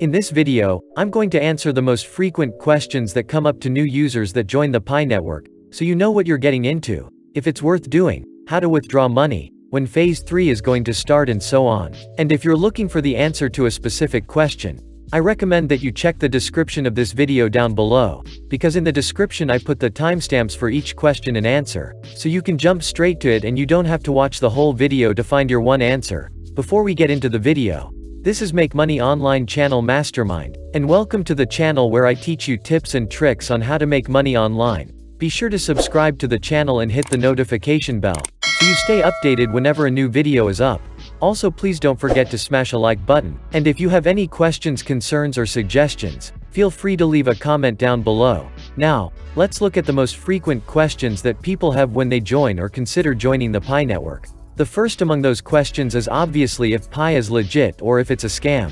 In this video, I'm going to answer the most frequent questions that come up to new users that join the Pi network, so you know what you're getting into, if it's worth doing, how to withdraw money, when Phase 3 is going to start and so on. And if you're looking for the answer to a specific question, I recommend that you check the description of this video down below, because in the description I put the timestamps for each question and answer, so you can jump straight to it and you don't have to watch the whole video to find your one answer. Before we get into the video, this is Make Money Online Channel Mastermind, and welcome to the channel where I teach you tips and tricks on how to make money online. Be sure to subscribe to the channel and hit the notification bell, so you stay updated whenever a new video is up. Also, please don't forget to smash a like button, and if you have any questions, concerns or suggestions, feel free to leave a comment down below. Now, let's look at the most frequent questions that people have when they join or consider joining the Pi network. The first among those questions is obviously if Pi is legit or if it's a scam.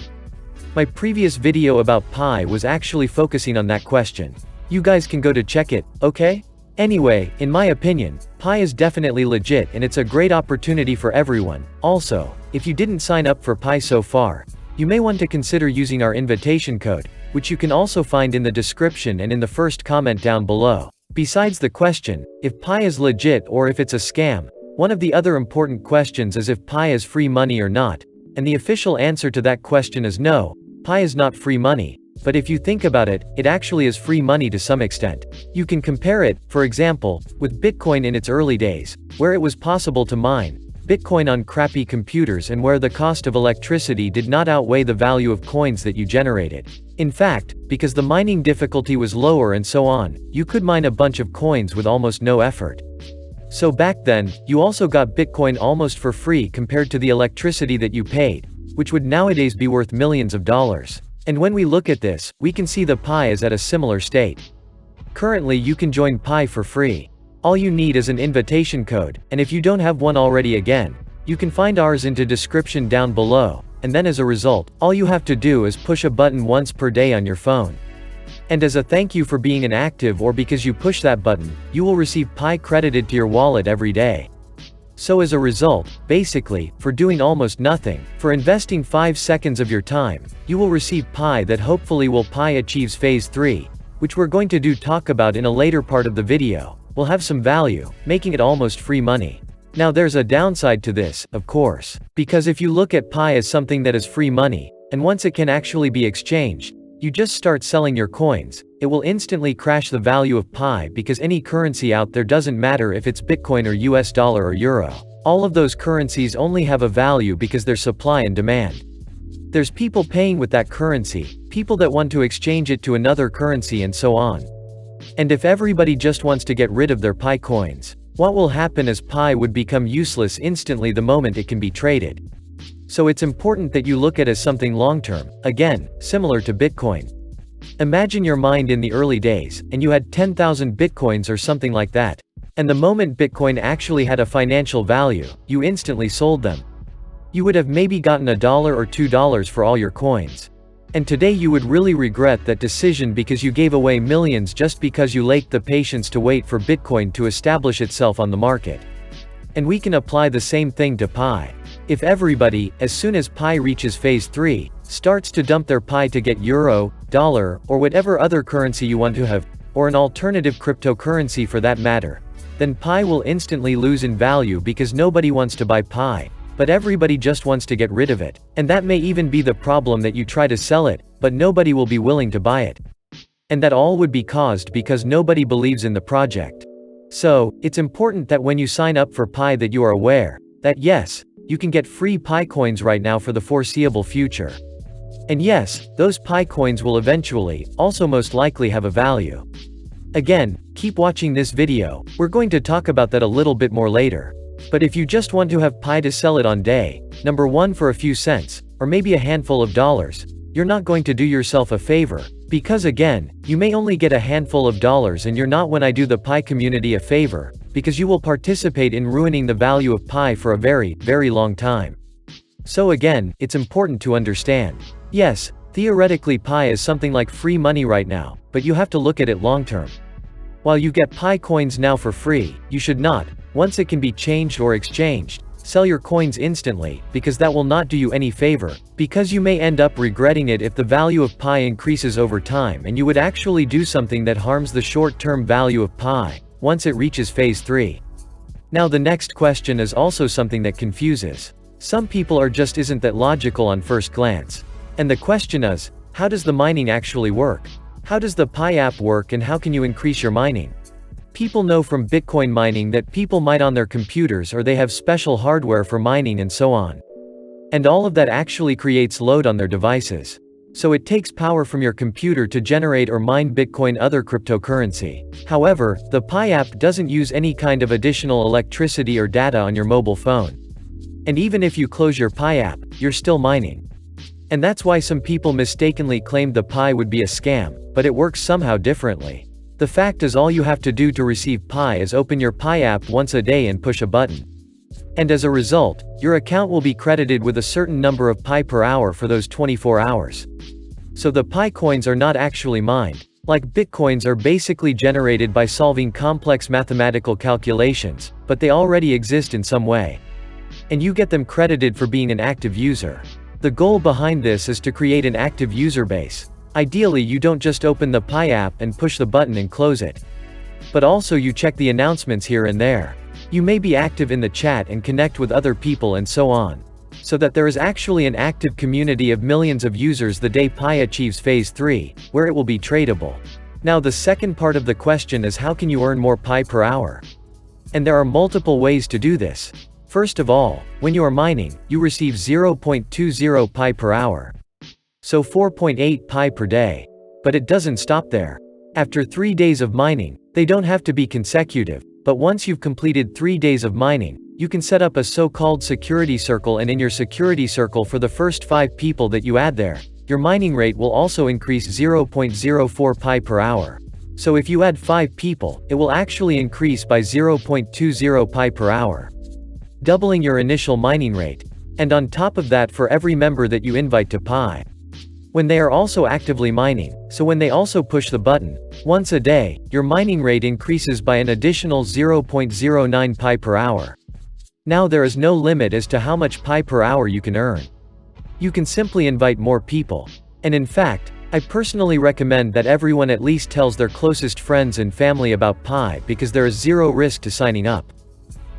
My previous video about Pi was actually focusing on that question. You guys can go to check it, okay? Anyway, in my opinion, Pi is definitely legit and it's a great opportunity for everyone. Also, if you didn't sign up for Pi so far, you may want to consider using our invitation code, which you can also find in the description and in the first comment down below. Besides the question, if Pi is legit or if it's a scam, one of the other important questions is if Pi is free money or not, and the official answer to that question is no, Pi is not free money. But if you think about it, it actually is free money to some extent. You can compare it, for example, with Bitcoin in its early days, where it was possible to mine Bitcoin on crappy computers and where the cost of electricity did not outweigh the value of coins that you generated. In fact, because the mining difficulty was lower and so on, you could mine a bunch of coins with almost no effort. So back then, you also got Bitcoin almost for free compared to the electricity that you paid, which would nowadays be worth millions of dollars. And when we look at this, we can see the Pi is at a similar state. Currently you can join Pi for free. All you need is an invitation code, and if you don't have one already, again, you can find ours into description down below, and then as a result, all you have to do is push a button once per day on your phone. And as a thank you for being an active or because you push that button, you will receive Pi credited to your wallet every day. So as a result, basically, for doing almost nothing, for investing 5 seconds of your time, you will receive Pi that hopefully will Pi achieves Phase 3, which we're going to talk about in a later part of the video, will have some value, making it almost free money. Now there's a downside to this, of course, because if you look at Pi as something that is free money, and once it can actually be exchanged, you just start selling your coins, it will instantly crash the value of Pi because any currency out there doesn't matter if it's Bitcoin or US dollar or euro. All of those currencies only have a value because there's supply and demand. There's people paying with that currency, people that want to exchange it to another currency and so on. And if everybody just wants to get rid of their Pi coins, what will happen is Pi would become useless instantly the moment it can be traded. So it's important that you look at it as something long-term, again, similar to Bitcoin. Imagine your mind in the early days, and you had 10,000 Bitcoins or something like that. And the moment Bitcoin actually had a financial value, you instantly sold them. You would have maybe gotten $1 or $2 for all your coins. And today you would really regret that decision because you gave away millions just because you lacked the patience to wait for Bitcoin to establish itself on the market. And we can apply the same thing to Pi. If everybody, as soon as Pi reaches Phase 3, starts to dump their Pi to get euro, dollar, or whatever other currency you want to have, or an alternative cryptocurrency for that matter, then Pi will instantly lose in value because nobody wants to buy Pi, but everybody just wants to get rid of it. And that may even be the problem, that you try to sell it, but nobody will be willing to buy it. And that all would be caused because nobody believes in the project. So, it's important that when you sign up for Pi that you are aware that yes, you can get free Pi coins right now for the foreseeable future. And yes, those Pi coins will eventually, also most likely, have a value. Again, keep watching this video, we're going to talk about that a little bit more later. But if you just want to have Pi to sell it on day number 1 for a few cents, or maybe a handful of dollars, you're not going to do yourself a favor, because again, you may only get a handful of dollars and you're not when I do the Pi community a favor, because you will participate in ruining the value of Pi for a very, very long time. So again, it's important to understand. Yes, theoretically Pi is something like free money right now, but you have to look at it long term. While you get Pi coins now for free, you should not, once it can be changed or exchanged, sell your coins instantly, because that will not do you any favor, because you may end up regretting it if the value of Pi increases over time and you would actually do something that harms the short-term value of Pi, once it reaches phase 3. Now the next question is also something that confuses. Some people are just isn't that logical on first glance. And the question is, how does the mining actually work? How does the Pi app work and how can you increase your mining? People know from Bitcoin mining that people mine on their computers or they have special hardware for mining and so on. And all of that actually creates load on their devices. So it takes power from your computer to generate or mine Bitcoin, other cryptocurrency. However, the Pi app doesn't use any kind of additional electricity or data on your mobile phone. And even if you close your Pi app, you're still mining. And that's why some people mistakenly claimed the Pi would be a scam, but it works somehow differently. The fact is all you have to do to receive Pi is open your Pi app once a day and push a button. And as a result, your account will be credited with a certain number of Pi per hour for those 24 hours. So the Pi coins are not actually mined. Like Bitcoins are basically generated by solving complex mathematical calculations, but they already exist in some way. And you get them credited for being an active user. The goal behind this is to create an active user base. Ideally, you don't just open the Pi app and push the button and close it. But also you check the announcements here and there. You may be active in the chat and connect with other people and so on. So that there is actually an active community of millions of users the day Pi achieves phase 3, where it will be tradable. Now the second part of the question is how can you earn more Pi per hour? And there are multiple ways to do this. First of all, when you are mining, you receive 0.20 Pi per hour. So 4.8 Pi per day. But it doesn't stop there. After 3 days of mining, they don't have to be consecutive, but once you've completed 3 days of mining, you can set up a so-called security circle, and in your security circle for the first 5 people that you add there, your mining rate will also increase 0.04 Pi per hour. So if you add 5 people, it will actually increase by 0.20 Pi per hour, doubling your initial mining rate. And on top of that, for every member that you invite to Pi, when they are also actively mining, so when they also push the button, once a day, your mining rate increases by an additional 0.09 Pi per hour. Now there is no limit as to how much Pi per hour you can earn. You can simply invite more people. And in fact, I personally recommend that everyone at least tells their closest friends and family about Pi, because there is zero risk to signing up.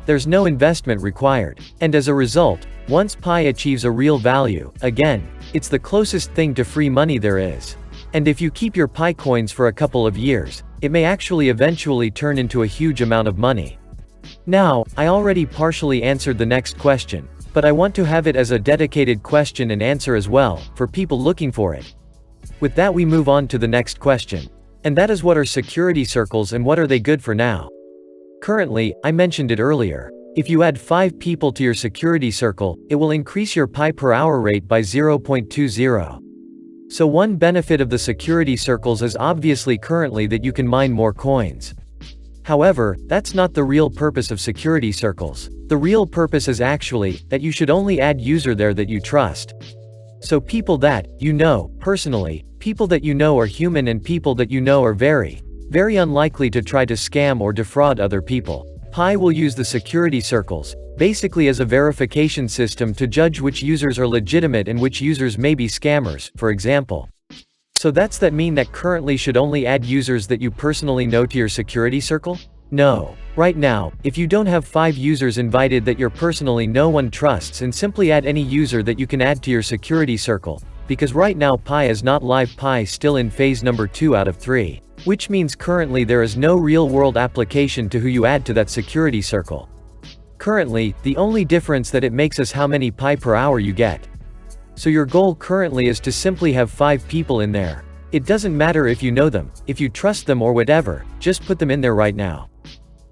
There's no investment required. And as a result, once Pi achieves a real value, again, it's the closest thing to free money there is. And if you keep your Pi coins for a couple of years, it may actually eventually turn into a huge amount of money. Now, I already partially answered the next question, but I want to have it as a dedicated question and answer as well, for people looking for it. With that, we move on to the next question. And that is, what are security circles and what are they good for now? Currently, I mentioned it earlier. If you add 5 people to your security circle, it will increase your Pi per hour rate by 0.20. So one benefit of the security circles is obviously currently that you can mine more coins. However, that's not the real purpose of security circles. The real purpose is actually that you should only add user there that you trust. So people that you know personally, people that you know are human, and people that you know are very, very unlikely to try to scam or defraud other people. Pi will use the security circles, basically as a verification system to judge which users are legitimate and which users may be scammers, for example. So that mean that currently should only add users that you personally know to your security circle? No. Right now, if you don't have 5 users invited that you're personally no one trusts, and simply add any user that you can add to your security circle, because right now Pi is not live. Pi still in phase number 2 out of 3. Which means currently there is no real-world application to who you add to that security circle. Currently, the only difference that it makes is how many Pi per hour you get. So your goal currently is to simply have 5 people in there. It doesn't matter if you know them, if you trust them or whatever, just put them in there right now.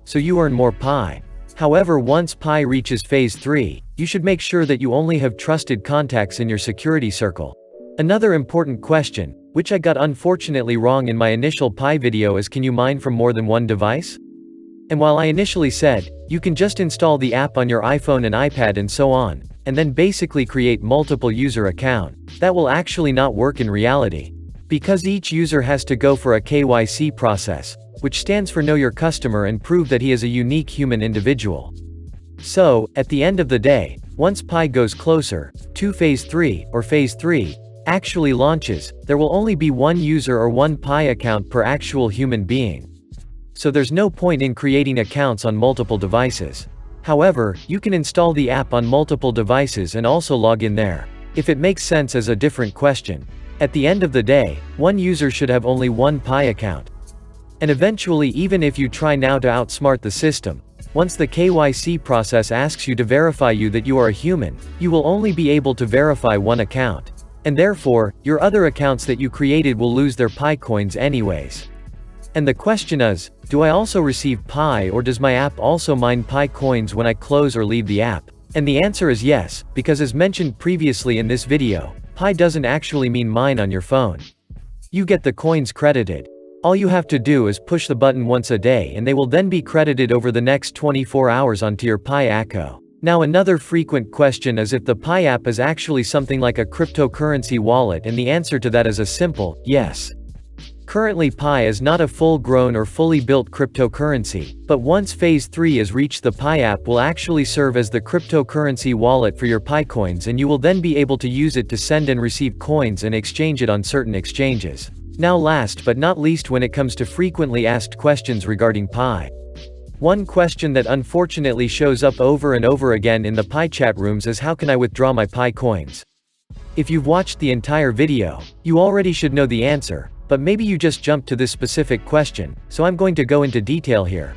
So you earn more Pi. However, once Pi reaches phase 3, you should make sure that you only have trusted contacts in your security circle. Another important question, which I got unfortunately wrong in my initial Pi video, is, can you mine from more than one device? And while I initially said, you can just install the app on your iPhone and iPad and so on, and then basically create multiple user account, that will actually not work in reality. Because each user has to go for a KYC process, which stands for Know Your Customer, and prove that he is a unique human individual. So, at the end of the day, once Pi goes closer to phase 3, or phase 3, actually launches, there will only be one user or one Pi account per actual human being. So there's no point in creating accounts on multiple devices. However, you can install the app on multiple devices and also log in there. If it makes sense is a different question. At the end of the day, one user should have only one Pi account. And eventually, even if you try now to outsmart the system, once the KYC process asks you to verify you that you are a human, you will only be able to verify one account. And therefore, your other accounts that you created will lose their Pi coins anyways. And the question is, do I also receive Pi, or does my app also mine Pi coins when I close or leave the app? And the answer is yes, because as mentioned previously in this video, Pi doesn't actually mean mine on your phone. You get the coins credited. All you have to do is push the button once a day and they will then be credited over the next 24 hours onto your Pi account. Now another frequent question is if the Pi app is actually something like a cryptocurrency wallet, and the answer to that is a simple yes. Currently Pi is not a full-grown or fully built cryptocurrency, but once phase 3 is reached, the Pi app will actually serve as the cryptocurrency wallet for your Pi coins, and you will then be able to use it to send and receive coins and exchange it on certain exchanges. Now last but not least, when it comes to frequently asked questions regarding Pi. One question that unfortunately shows up over and over again in the Pi chat rooms is, how can I withdraw my Pi coins? If you've watched the entire video, you already should know the answer, but maybe you just jumped to this specific question, so I'm going to go into detail here.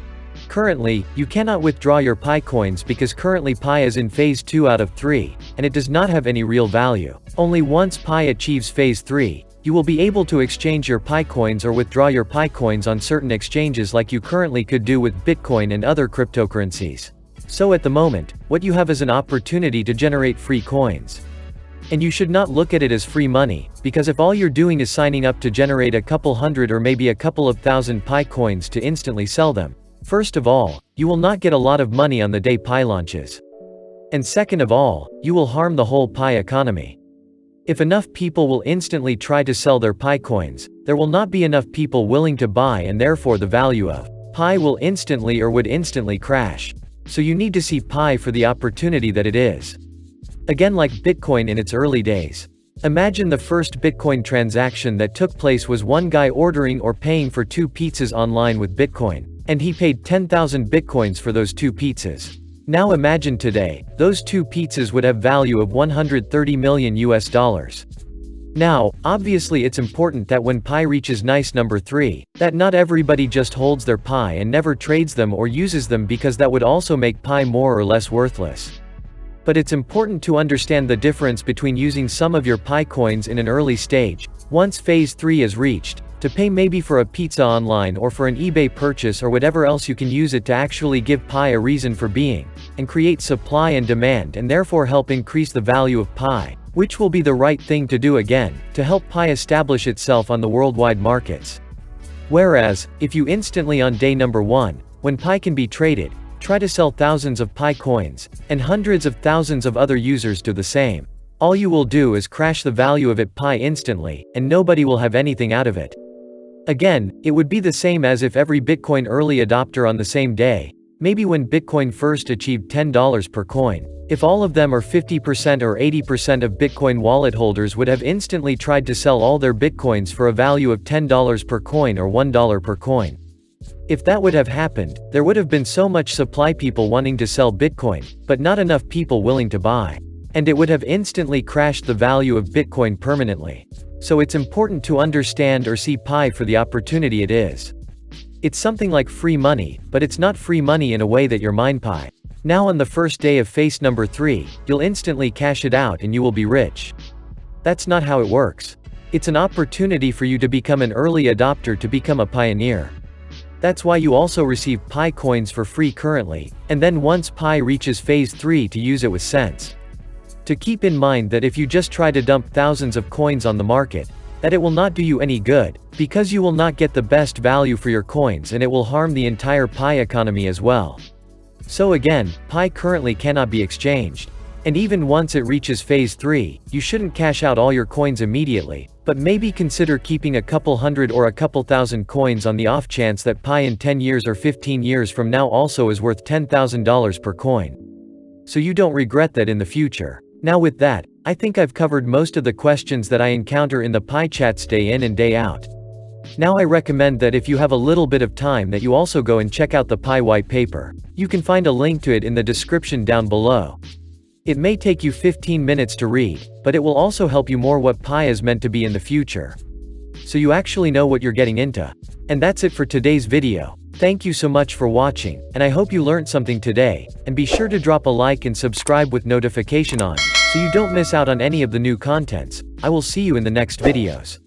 Currently, you cannot withdraw your Pi coins because currently Pi is in phase 2 out of 3, and it does not have any real value. Only once Pi achieves phase 3, you will be able to exchange your Pi coins or withdraw your Pi coins on certain exchanges like you currently could do with Bitcoin and other cryptocurrencies. So at the moment, what you have is an opportunity to generate free coins. And you should not look at it as free money, because if all you're doing is signing up to generate a couple hundred or maybe a couple of thousand Pi coins to instantly sell them, first of all, you will not get a lot of money on the day Pi launches. And second of all, you will harm the whole Pi economy. If enough people will instantly try to sell their Pi coins, there will not be enough people willing to buy, and therefore the value of Pi will instantly or would instantly crash. So you need to see Pi for the opportunity that it is. Again, like Bitcoin in its early days. Imagine the first Bitcoin transaction that took place was one guy ordering or paying for 2 pizzas online with Bitcoin, and he paid 10,000 Bitcoins for those 2 pizzas. Now imagine today, those 2 pizzas would have value of $130 million US. Now, obviously it's important that when Pi reaches nice number 3, that not everybody just holds their Pi and never trades them or uses them, because that would also make Pi more or less worthless. But it's important to understand the difference between using some of your Pi coins in an early stage, once phase 3 is reached, to pay maybe for a pizza online or for an eBay purchase or whatever else you can use it to actually give Pi a reason for being, and create supply and demand, and therefore help increase the value of Pi, which will be the right thing to do again, to help Pi establish itself on the worldwide markets. Whereas, if you instantly on day number 1, when Pi can be traded, try to sell thousands of Pi coins, and hundreds of thousands of other users do the same, all you will do is crash the value of it Pi instantly, and nobody will have anything out of it. Again, it would be the same as if every Bitcoin early adopter on the same day, maybe when Bitcoin first achieved $10 per coin, if all of them or 50% or 80% of Bitcoin wallet holders would have instantly tried to sell all their Bitcoins for a value of $10 per coin or $1 per coin. If that would have happened, there would have been so much supply, people wanting to sell Bitcoin, but not enough people willing to buy. And it would have instantly crashed the value of Bitcoin permanently. So it's important to understand or see Pi for the opportunity it is. It's something like free money, but it's not free money in a way that you're mine Pi. Now on the first day of phase number 3, you'll instantly cash it out and you will be rich. That's not how it works. It's an opportunity for you to become an early adopter, to become a pioneer. That's why you also receive Pi coins for free currently, and then once Pi reaches phase 3 to use it with sense. To keep in mind that if you just try to dump thousands of coins on the market, that it will not do you any good, because you will not get the best value for your coins, and it will harm the entire Pi economy as well. So again, Pi currently cannot be exchanged. And even once it reaches phase 3, you shouldn't cash out all your coins immediately, but maybe consider keeping a couple hundred or a couple thousand coins on the off chance that Pi in 10 years or 15 years from now also is worth $10,000 per coin. so you don't regret that in the future. Now with that, I think I've covered most of the questions that I encounter in the Pi chats day in and day out. Now I recommend that if you have a little bit of time that you also go and check out the Pi white paper. You can find a link to it in the description down below. It may take you 15 minutes to read, but it will also help you more what Pi is meant to be in the future. So you actually know what you're getting into. And that's it for today's video. Thank you so much for watching, and I hope you learned something today, and be sure to drop a like and subscribe with notification on, so you don't miss out on any of the new contents. I will see you in the next videos.